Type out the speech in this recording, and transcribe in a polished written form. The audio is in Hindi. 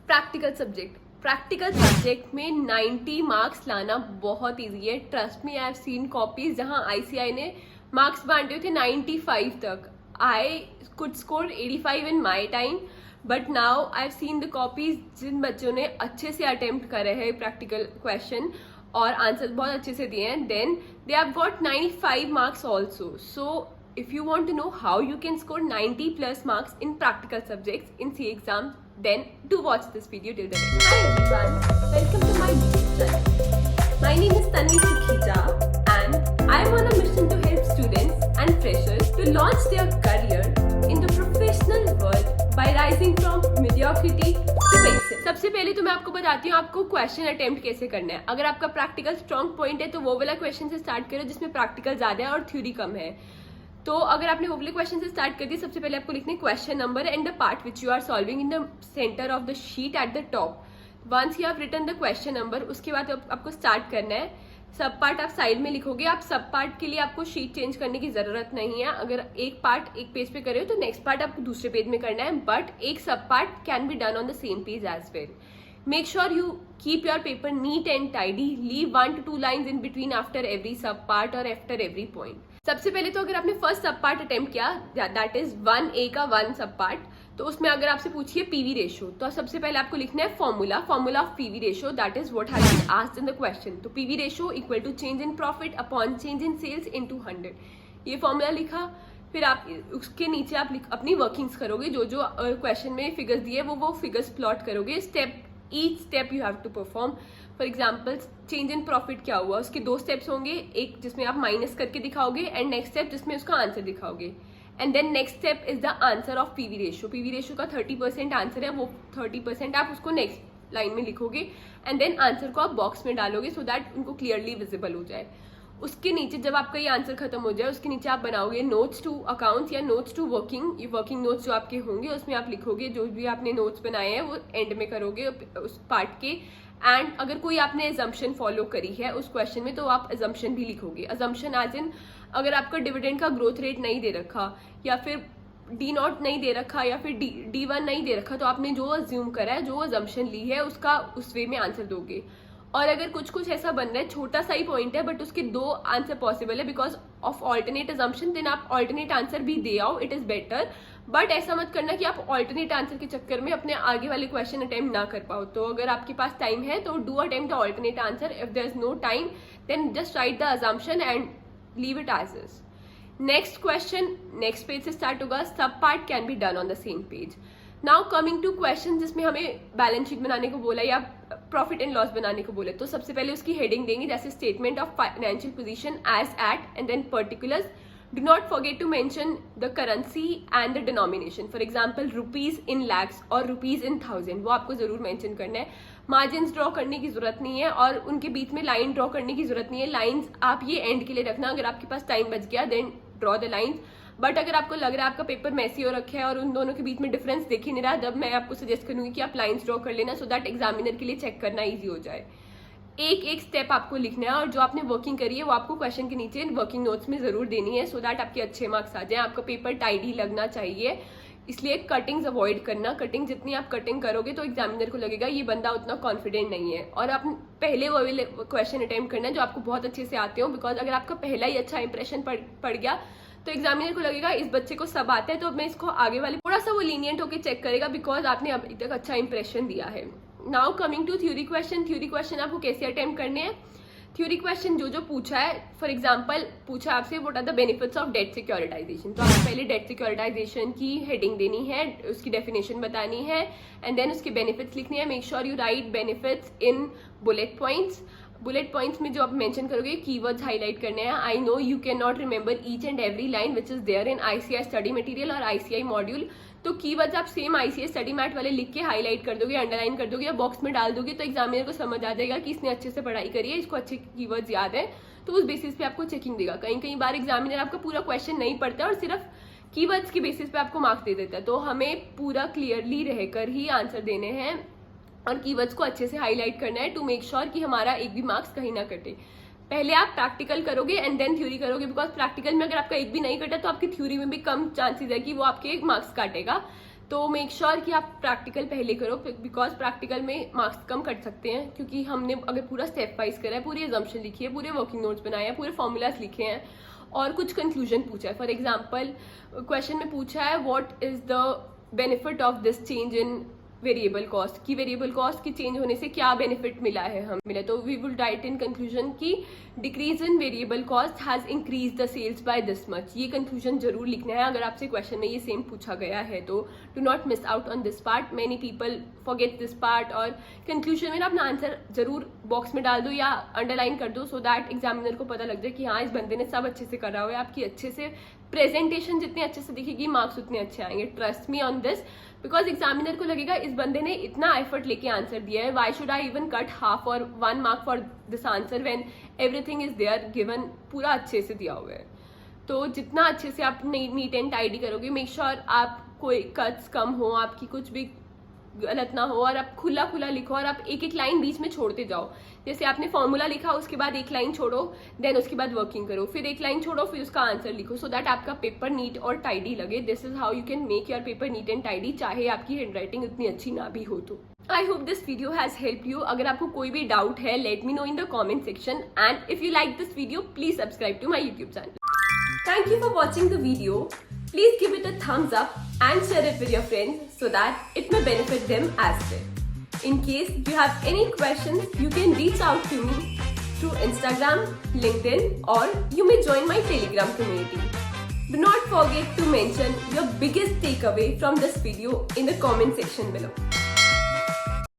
प्रैक्टिकल सब्जेक्ट में 90 मार्क्स लाना बहुत इजी है. Trust me, I have seen copies जहां आईसीआई ने मार्क्स बांटे हुए थे 95 तक. I could score 85 in my time, but now I have seen the copies जिन बच्चों ने अच्छे से अटेम्प्ट करे हैं प्रैक्टिकल क्वेश्चन और आंसर बहुत अच्छे से दिए हैं, then they have got 95 marks also. So if you want to know how you can score 90 plus marks in practical subjects in CA exams, then do watch this video till the end. Hi everyone, welcome to my YouTube channel. My name is Tanvi Sukhija and I am on a mission to help students and freshers to launch their career in the professional world by rising from mediocrity to excellence. सबसे पहले तो मैं आपको बताती हूँ आपको क्वेश्चन अटेम्प्ट कैसे करना है. अगर आपका प्रैक्टिकल स्ट्रॉन्ग पॉइंट है तो वो वाला क्वेश्चन से स्टार्ट करो जिसमें प्रैक्टिकल ज्यादा है और थ्योरी कम है. तो अगर आपने वो वाले क्वेश्चन से स्टार्ट कर दिया, सबसे पहले आपको लिखना है question number and the part which you are solving in the centre of the sheet at the top. Once you have written the question number, उसके बाद आपको स्टार्ट करना है. सब पार्ट आप साइड में लिखोगे. आप सब पार्ट के लिए आपको शीट चेंज करने की जरूरत नहीं है. अगर एक पार्ट एक पेज पे करे हो तो नेक्स्ट पार्ट आपको दूसरे पेज में करना है, बट एक sub part can be done on the same page as well. Make sure you keep your paper neat and tidy. Leave 1 to 2 lines in between after every sub part or after every point. सबसे पहले तो अगर आपने फर्स्ट सब पार्ट अटेम्प्ट किया, दैट इज 1A का 1 सब पार्ट, तो उसमें अगर आपसे पूछिए पीवी रेशियो, तो सबसे पहले आपको लिखना है formula of PV ratio, that is what has been asked in the question. तो PV ratio equal to change in profit upon change in sales into 100. ये फॉर्मूला लिखा. फिर आप उसके नीचे आप अपनी वर्किंग्स करोगे. जो जो क्वेश्चन में फिगर्स दिए वो फिगर्स प्लॉट करोगे. each step you have to perform. For example, change in profit क्या हुआ, उसके 2 steps होंगे. एक जिसमें आप माइनस करके दिखाओगे एंड नेक्स्ट स्टेप जिसमें उसका आंसर दिखाओगे. And then next step is the answer of PV ratio. PV ratio का 30% आंसर है, वो 30% आप उसको नेक्स्ट लाइन में लिखोगे एंड देन आंसर को आप बॉक्स में डालोगे सो दैट उनको क्लियरली विजिबल हो जाए. उसके नीचे जब आपका ये आंसर खत्म हो जाए, उसके नीचे आप बनाओगे नोट्स टू अकाउंट्स या नोट्स टू वर्किंग. ये वर्किंग नोट्स जो आपके होंगे उसमें आप लिखोगे जो भी आपने नोट्स बनाए हैं वो एंड में करोगे उस पार्ट के. एंड अगर कोई आपने एजम्पशन फॉलो करी है उस क्वेश्चन में तो आप एजम्पशन भी लिखोगे. एजम्पशन एज इन अगर आपका डिविडेंड का ग्रोथ रेट नहीं दे रखा या फिर D0 नहीं दे रखा या फिर D1 नहीं दे रखा, तो आपने जो अज्यूम करा है, जो एजम्पशन ली है उसका उस वे में आंसर दोगे. और अगर कुछ ऐसा बन रहा है, छोटा सा ही पॉइंट है बट उसके 2 आंसर पॉसिबल है because of alternate assumption, then आप ऑल्टरनेट आंसर भी दे आओ, इट इज बेटर. बट ऐसा मत करना कि आप ऑल्टरनेट आंसर के चक्कर में अपने आगे वाले क्वेश्चन अटेम्प्ट ना कर पाओ. तो अगर आपके पास टाइम है तो do attempt the alternate answer. If there is no time then just write the assumption and leave it as is. Next question next page से स्टार्ट होगा. Sub part can be done on the same page. Now coming to question जिसमें हमें बैलेंस शीट बनाने को बोला या प्रॉफिट एंड लॉस बनाने को बोले, तो सबसे पहले उसकी हेडिंग देंगे जैसे statement of financial position as at end then particulars. Do not forget to mention the currency and the denomination. For example rupees in lakhs और रुपीज इन 1000, वो आपको जरूर मेंशन करना है. मार्जिन्स ड्रॉ करने की जरूरत नहीं है और उनके बीच में लाइन ड्रॉ करने की जरूरत नहीं है. लाइन्स आप ये एंड के लिए रखना. अगर आपके पास टाइम बच गया then draw the lines. But अगर आपको लग रहा है आपका पेपर मैसी हो रखा है और उन दोनों के बीच में डिफरेंस दिख ही नहीं रहा, तब मैं आपको सजेस्ट करूंगी कि आप लाइंस ड्रॉ कर लेना सो दैट एग्जामिनर के लिए चेक करना इजी हो जाए. एक स्टेप आपको लिखना है और जो आपने वर्किंग करी है वो आपको क्वेश्चन के नीचे वर्किंग नोट्स में जरूर देनी है सो दैट आपके अच्छे मार्क्स आ जाए. आपका पेपर टाइडी लगना चाहिए, इसलिए कटिंग्स अवॉइड करना. कटिंग जितनी आप कटिंग करोगे तो एग्जामिनर को लगेगा ये बंदा उतना कॉन्फिडेंट नहीं है. और आप पहले वो क्वेश्चन अटेम्प्ट करना है जो आपको बहुत अच्छे से आते हो, बिकॉज अगर आपका पहला ही अच्छा इंप्रेशन पड़ गया तो एग्जामिनर को लगेगा इस बच्चे को सब आता है तो मैं इसको आगे वाले थोड़ा सा वो लीनियंट होकर चेक करेगा बिकॉज आपने अभी तक अच्छा इंप्रेशन दिया है. Now coming to theory question. Theory question आपको कैसे अटेम्प्ट करने हैं. थ्योरी क्वेश्चन जो पूछा है, फॉर एग्जाम्पल पूछा आपसे what are the benefits of debt securitisation, तो आपको पहले डेट सिक्योरिटाइजेशन की हेडिंग देनी है, उसकी डेफिनेशन बतानी है एंड देन उसके बेनिफिट्स लिखने हैं. Make sure you write benefits in bullet points. Bullet points में जो आप मेंशन करोगे कीवर्ड्स हाईलाइट करने हैं. I know you can not remember each and every line which is there in ICI study material और आईसीआई मॉड्यूल, तो कीवर्ड्स आप सेम आईसीआई स्टडी मैट वाले लिख के हाईलाइट कर दोगे, अंडरलाइन कर दोगे या बॉक्स में डाल दोगे, तो एग्जामिनर को समझ आ जाएगा कि इसने अच्छे से पढ़ाई करी है, इसको अच्छे कीवर्ड्स याद है, तो उस बेसिस पे आपको चेकिंग देगा. कई बार एग्जामिनर आपका पूरा क्वेश्चन नहीं पढ़ता और सिर्फ कीवर्ड्स के बेसिस पे आपको मार्क्स दे देता है. तो हमें पूरा क्लियरली रहकर ही आंसर देने हैं और कीवर्ड्स को अच्छे से हाईलाइट करना है टू मेक श्योर कि हमारा एक भी मार्क्स कहीं ना कटे. पहले आप प्रैक्टिकल करोगे एंड देन थ्योरी करोगे, बिकॉज प्रैक्टिकल में अगर आपका एक भी नहीं कटा तो आपकी थ्योरी में भी कम चांसेस है कि वो आपके मार्क्स काटेगा. तो मेक श्योर कि आप प्रैक्टिकल पहले करो, बिकॉज प्रैक्टिकल में मार्क्स कम कट सकते हैं, क्योंकि हमने अगर पूरा स्टेप वाइज करा है, पूरी एजम्पशन लिखी है, पूरे वर्किंग नोट्स बनाए हैं, पूरे फॉर्मूलाज लिखे हैं और कुछ कंक्लूजन पूछा है. फॉर एग्जाम्पल क्वेश्चन में पूछा है what is the benefit of this change in variable cost, की वेरिएबल कॉस्ट की चेंज होने से क्या बेनिफिट मिला है हम मिले. तो we will write in conclusion की decrease in variable cost has increase the sales by this much. ये कंक्लूजन जरूर लिखना है अगर आपसे क्वेश्चन में ये सेम पूछा गया है. तो do not miss out on this part. Many people forget this part. और कंक्लूजन में ना अपना आंसर जरूर बॉक्स में डाल दो या अंडरलाइन कर दो, सो दैट एग्जामिनर को पता लग जाए कि हाँ इस बंदे ने सब अच्छे से करा हुआ है. आपकी अच्छे से प्रेजेंटेशन जितने अच्छे से दिखेगी मार्क्स उतने अच्छे आएंगे. Trust me on this, because examiner को लगेगा इस बंदे ने इतना एफर्ट लेके आंसर दिया है, why should I even cut half और 1 mark for this answer when everything is there given, पूरा अच्छे से दिया हुआ है. तो जितना अच्छे से आप नीट एंड टाइडी करोगे, मेक श्योर आप कोई कट्स कम हो, आपकी कुछ भी गलत ना हो, और आप खुला खुला लिखो और आप एक एक लाइन बीच में छोड़ते जाओ. जैसे आपने फॉर्मूला लिखा, उसके बाद एक लाइन छोड़ो, देन उसके बाद वर्किंग करो, फिर एक लाइन छोड़ो, फिर उसका आंसर लिखो, सो दैट आपका पेपर नीट और टाइडी लगे. This is how you can make your paper neat and tidy, चाहे आपकी हैंड राइटिंग इतनी अच्छी ना भी हो. तो I hope this video has help you. अगर आपको कोई भी डाउट है, let me know in the comment section. And if you like this video, please subscribe to my YouTube channel. Thank you for watching the video. Please give it a thumbs up and share it with your friends so that it may benefit them as well. In case you have any questions, you can reach out to me through Instagram, LinkedIn, or you may join my Telegram community. Do not forget to mention your biggest takeaway from this video in the comment section below.